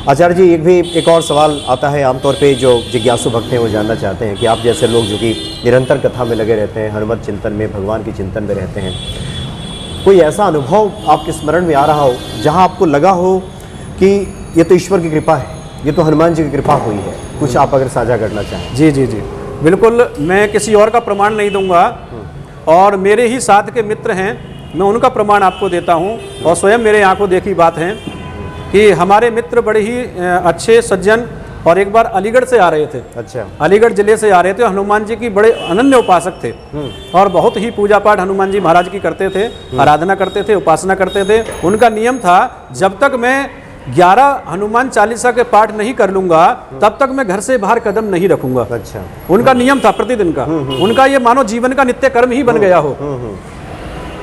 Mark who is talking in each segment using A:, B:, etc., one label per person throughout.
A: आचार्य जी, एक और सवाल आता है आमतौर पे, जो जिज्ञासु भक्त हैं वो जानना चाहते हैं कि आप जैसे लोग जो कि निरंतर कथा में लगे रहते हैं, हनुमत चिंतन में, भगवान के चिंतन में रहते हैं, कोई ऐसा अनुभव आपके स्मरण में आ रहा हो जहाँ आपको लगा हो कि ये तो ईश्वर की कृपा है, ये तो हनुमान जी की कृपा हुई है, कुछ आप अगर साझा करना चाहें?
B: जी जी जी, बिल्कुल। मैं किसी और का प्रमाण नहीं दूंगा, और मेरे ही साथ के मित्र हैं, मैं उनका प्रमाण आपको देता हूं, और स्वयं मेरे आंखों देखी बात है कि हमारे मित्र बड़े ही अच्छे सज्जन, और एक बार अलीगढ़ से आ रहे थे।
A: अच्छा।
B: अलीगढ़ जिले से आ रहे थे, हनुमान जी की बड़े अनन्य उपासक थे, और बहुत ही पूजा पाठ हनुमान जी महाराज की करते थे, आराधना करते थे, उपासना करते थे। उनका नियम था, जब तक मैं 11 हनुमान चालीसा के पाठ नहीं कर लूंगा तब तक मैं घर से बाहर कदम नहीं रखूंगा।
A: अच्छा।
B: उनका नियम था प्रतिदिन का, उनका ये मानो जीवन का नित्य कर्म ही बन गया हो।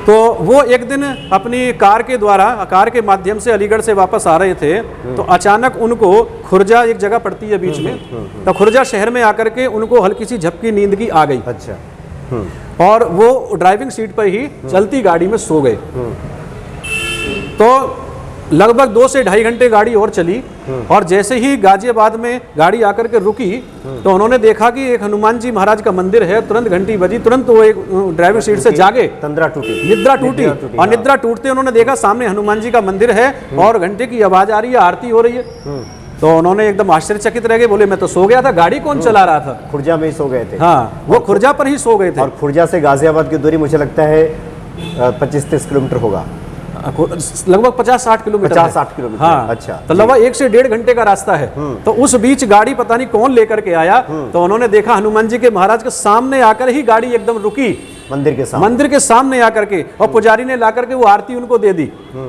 B: तो वो एक दिन अपनी कार के द्वारा, कार के माध्यम से अलीगढ़ से वापस आ रहे थे, तो अचानक उनको खुर्जा, एक जगह पड़ती है बीच में, तो खुर्जा शहर में आकर के उनको हल्की सी झपकी नींद की आ गई।
A: अच्छा।
B: और वो ड्राइविंग सीट पर ही चलती गाड़ी में सो गए। तो लगभग 2 से ढाई घंटे गाड़ी और चली, और जैसे ही गाजियाबाद में गाड़ी आकर के रुकी, तो उन्होंने देखा कि एक हनुमान जी महाराज का मंदिर है। तुरंत घंटी बजी, तुरंत वो एक ड्राइविंग सीट से जागे, निद्रा टूटी, और निद्रा टूटते उन्होंने देखा सामने हनुमान जी का मंदिर है और घंटे की आवाज आ रही है, आरती हो रही है। तो उन्होंने एकदम आश्चर्यचकित रह गए, बोले मैं तो सो गया था, गाड़ी कौन चला रहा था?
A: खुर्जा में ही सो गए थे।
B: हाँ, वो खुर्जा पर ही सो गए थे।
A: और खुर्जा से गाजियाबाद की दूरी मुझे लगता है 25-30 किलोमीटर होगा,
B: लगभग 50-60 किलोमीटर।
A: 50-60 किलोमीटर।
B: हाँ।
A: अच्छा।
B: तो लगभग 1 से 1.5 घंटे का रास्ता है। तो उस बीच गाड़ी पता नहीं कौन लेकर के आया, तो उन्होंने देखा हनुमान जी के महाराज के सामने आकर ही गाड़ी एकदम रुकी,
A: मंदिर के
B: सामने आकर के, और पुजारी ने ला करके वो आरती उनको दे दी।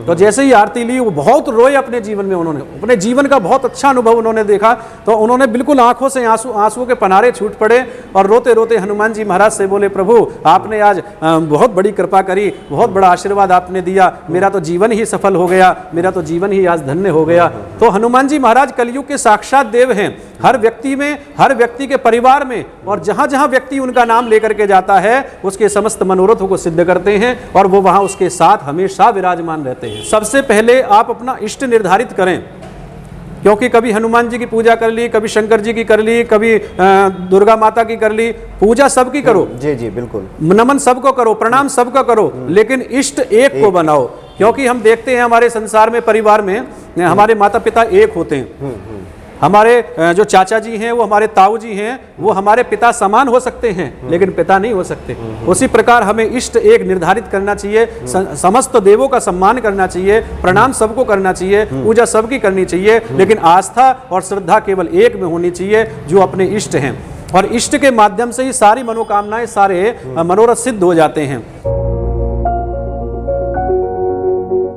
B: तो जैसे ही आरती ली, वो बहुत रोए अपने जीवन में। उन्होंने अपने जीवन का बहुत अच्छा अनुभव उन्होंने देखा, तो उन्होंने बिल्कुल आंखों से आंसुओं के पनारे छूट पड़े, और रोते रोते हनुमान जी महाराज से बोले, प्रभु आपने आज बहुत बड़ी कृपा करी, बहुत बड़ा आशीर्वाद आपने दिया, मेरा तो जीवन ही सफल हो गया, मेरा तो जीवन ही आज धन्य हो गया। तो हनुमान जी महाराज कलयुग के साक्षात देव हैं। हर व्यक्ति में, हर व्यक्ति के परिवार में, और जहां जहां व्यक्ति उनका नाम लेकर के जाता है, उसके समस्त मनोरथों को सिद्ध करते हैं, और वो वहां उसके साथ हमेशा विराजमान रहते हैं। सबसे पहले आप अपना इष्ट निर्धारित करें, क्योंकि कभी हनुमान जी की पूजा कर ली, कभी शंकर जी की कर ली, कभी दुर्गा माता की कर ली। पूजा सबकी करो,
A: जी जी बिल्कुल,
B: नमन सबको करो, प्रणाम सबको करो, लेकिन इष्ट एक को बनाओ। क्योंकि हम देखते हैं हमारे संसार में, परिवार में, हमारे माता पिता एक होते हैं। हमारे जो चाचा जी हैं, वो हमारे ताऊ जी हैं, वो हमारे पिता समान हो सकते हैं, लेकिन पिता नहीं हो सकते। उसी प्रकार हमें इष्ट एक निर्धारित करना चाहिए, समस्त देवों का सम्मान करना चाहिए, प्रणाम सबको करना चाहिए, पूजा सबकी करनी चाहिए, लेकिन आस्था और श्रद्धा केवल एक में होनी चाहिए, जो अपने इष्ट हैं। और इष्ट के माध्यम से ही सारी मनोकामनाएं, सारे मनोरथ सिद्ध हो जाते हैं।